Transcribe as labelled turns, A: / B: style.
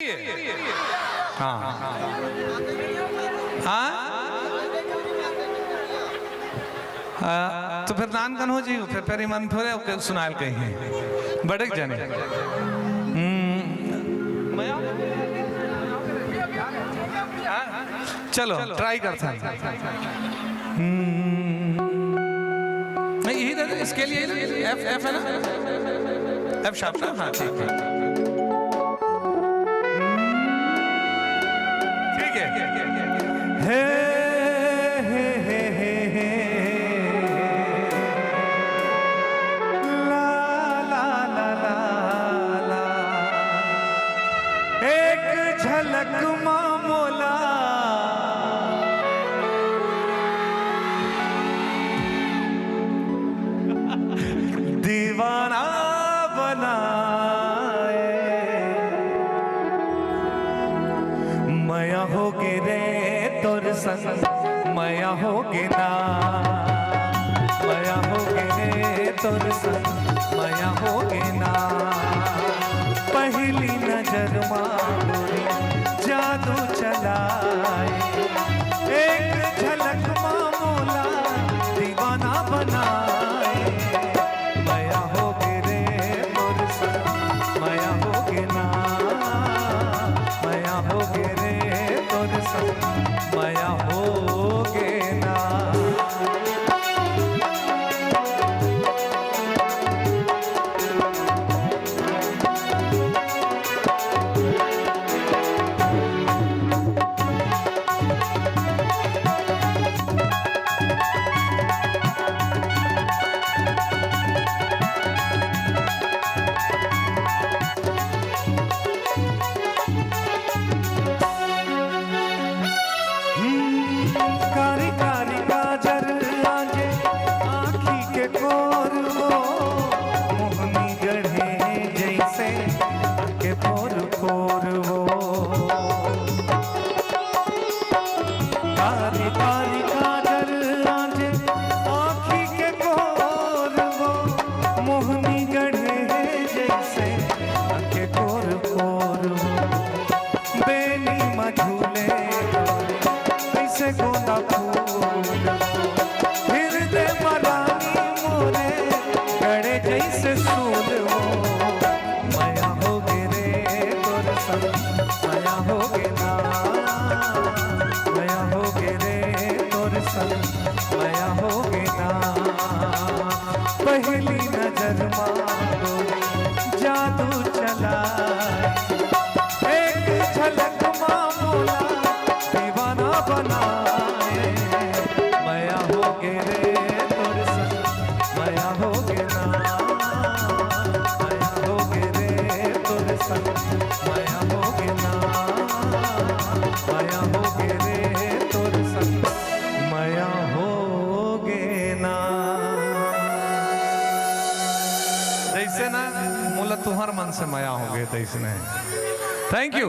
A: हाँ हाँ तो फिर नान कन हो जी फिर मन फिर सुनायल कहीं बड़क जाने चलो ट्राई करते हैं यही इसके लिए एफ एफ है ना एफ शार्प ना हाँ ठीक है ला ला ला ला ला एक झलक मामोला दीवाना बनाए मया हो गिरे तोर संग मया हो गिना मया हो गिरे तोर संग मया हो गिना पहली नजर मांगोरी जादू चलाए एक झलक मामोला दीवाना बनाए मया हो गिरे तोर संग मया हो गिना मया हो गिरे तोर संग मया हो गिना पहली नजर मांगो जादू चलाए एक झलक मामोला दीवाना बनाए मया हो गिरे तोर संग मया हो गिना मया हो गिरे तोर संग मया हो गिना मया हो गिरे तोर संग मया हो गिना जैसे ना मुला तुम्हार मन से मया हो गए तो इसने थैंक यू